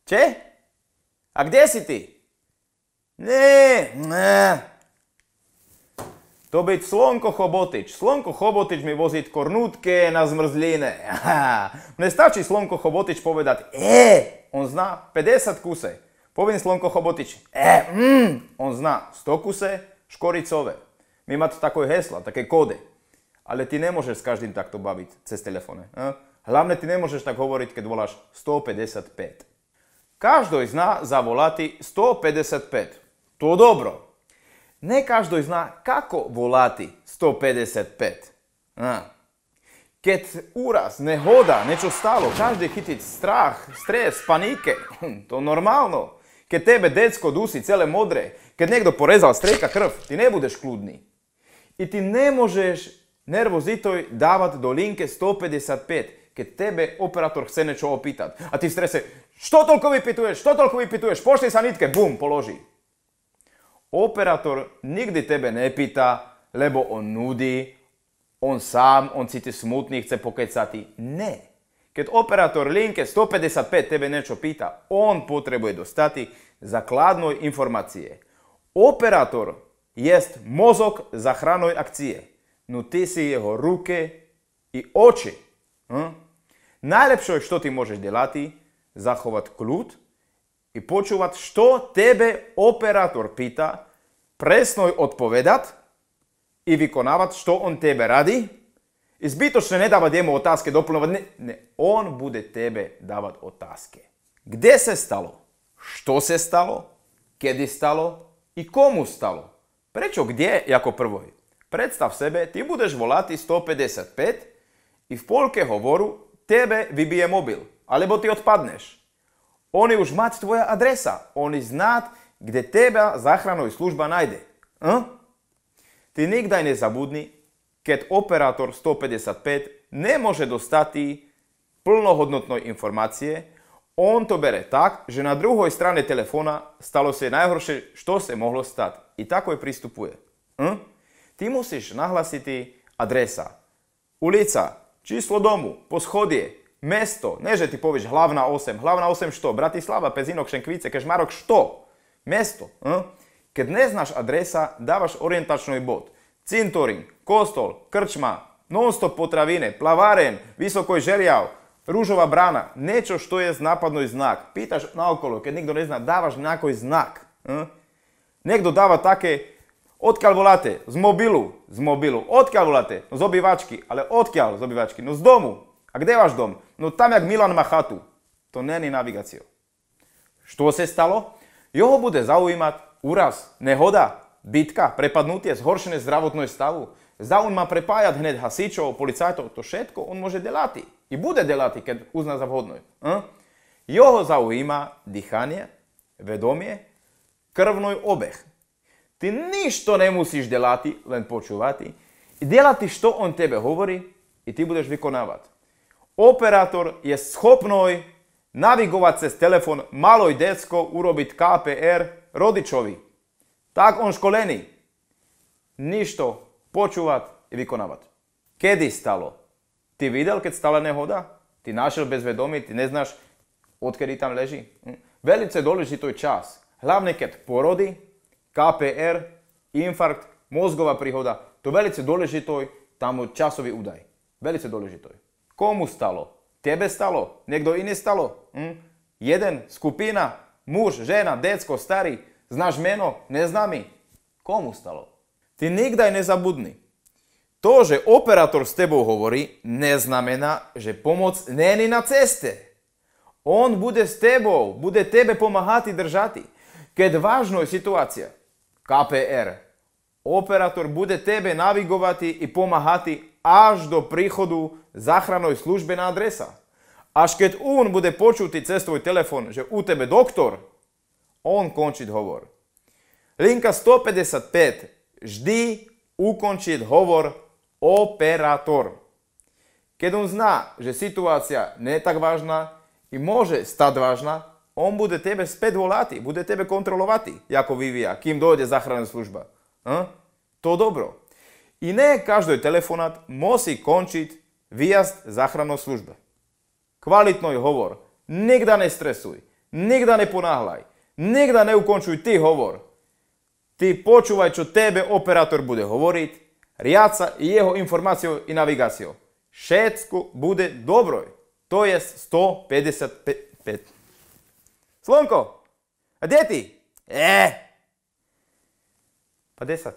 Če? A gdje si ti? Ne. To byť Slonko Chobotič. Slonko Chobotič mi vozí kornútke na zmrzline. Mne stačí Slonko Chobotič povedať on zná 50 kuse. Poviem Slonko Chobotič on zná 100 kuse škoricové. My má to takové hesla, také kódy. Ale ty nemôžeš s každým takto baviť cez telefóne. Hlavne ty nemôžeš tak hovoriť, keď voláš 155. Každý zná zavolati 155. To dobro. Ne každý zná, kako volati 155. Keď úraz, nehoda, niečo stalo, každý chytiť strach, stres, panike. To normálno. Keď tebe decko dusí celé modré, keď niekto porezal, strieka krv, ty nebudeš kľudný. I ty nemôžeš nervozitoj dávať do linke 155, keď tebe operátor chce niečo opýtať. A ty v strese, čo toľko vypytuješ, pošli sa nitke, bum, položí. Operátor nikdy tebe nepýta, lebo on nudí, on sám, on cíti smutný, chce pokecať. Ne. Keď operátor linke 155 tebe niečo pýta, on potrebuje dostať základné informácie. Operátor jest mozog záchrannej akcie. No ty si jeho ruke i oči. Najlepšie, čo ty môžeš delať, zachovať kľud i počúvať, čo tebe operátor pýta, presno odpovedať i vykonávať, čo on tebe radí. I zbytočne nedávať jemu otázky, doplňovať. Ne, on bude tebe dávať otázky. Kde sa stalo? Što sa stalo? Kedy stalo? I komu stalo? Prečo kde ako prvoj? Predstav sebe, ty budeš volať 155 i v polke hovoru tebe vybije mobil, alebo ty odpadneš. Oni už mať tvoja adresa, oni znát, kde teba záchranná služba nájde. Ty nikdaj nezabudni, keď operátor 155 nemôže dostať plnohodnotné informácie, on to bere tak, že na druhej strane telefóna stalo sa najhoršie, čo sa mohlo stať. I tako je pristupuje. Ty musíš nahlasiť adresa, ulica, číslo domu, poschodie, mesto, ne že ty povieš hlavná 8 što, Bratislava, Pezinok, Šenkvice, Kežmarok, što, mesto. Keď neznáš adresa, dávaš orientačný bod. Cintorín, kostol, krčma, non-stop potravine, plaváren, Vysokoj Žeriav, Rúžová brána, niečo, što je nápadný znak. Pýtaš naokolo, keď nikto nezná, dávaš nejaký znak. Niekto dáva také, odkiaľ voláte? Z mobilu. Odkiaľ voláte? No z obývačky. Ale odkiaľ z obývačky? No z domu. A kde je váš dom? No tam, jak Milan má chatu. To není navigácia. Što sa stalo? Jeho bude zaujímať úraz, nehoda, bitka, prepadnutie, zhoršené zdravotného stavu. Zaujíma prepájať hneď hasičov, policajtov. To všetko on môže delať. I bude delať, keď uzná za vhodné. Jeho zaujíma dýchanie, vedomie, krvný obeh. Ty nič to nemusíš delať, len počúvať. I delať, čo on tebe hovorí, i ty budeš vykonávať. Operátor je schopný navigovať cez telefón maloj decko, urobiť KPR rodičovi. Tak on školený. Nič to počúvať i vykonávať. Kedy stalo? Ty videl, keď stala nehoda? Ty našiel bez vedomí, ty neznáš, odkedy tam leží? Velice dôležitý čas. Hlavne keď porody, KPR, infarkt, mozgová príhoda. To velice dôležitý tam časový údaj. Velice dôležitý. Komu stalo? Tebe stalo? Niekto iný stalo? Jeden, skupina, muž, žena, decko, starý. Znáš meno? Neznámy? Komu stalo? Ty nikdaj nezabudni. To, že operátor s tebou hovorí, neznamená, že pomoc není na ceste. On bude s tebou, bude tebe pomáhať i držať. Keď vážna je situácia, KPR, operátor bude tebe navigovať i pomáhať až do príchodu záchrannej služby na adresa. Až keď on bude počuť cez tvoj telefón, že u tebe doktor, on končí hovor. Linka 155 vždy ukončí hovor operátor. Keď on zná, že situácia nie je tak vážna i môže stať vážna, on bude tebe späť volať, bude tebe kontrolovať, ako vyvíja, kým dojde záchranná služba. To dobro. I ne každý telefonát musí končiť výjazd záchrannej službe. Kvalitný hovor, Nikda ne stresuj, nikda ne ponáhľaj, nikda neukončuj ty hovor. Ty počúvaj, čo tebe operátor bude hovoriť, riad sa jeho informáciou i navigáciou. Všetko bude dobro. To je 155. Slonko, a kde ty? 50.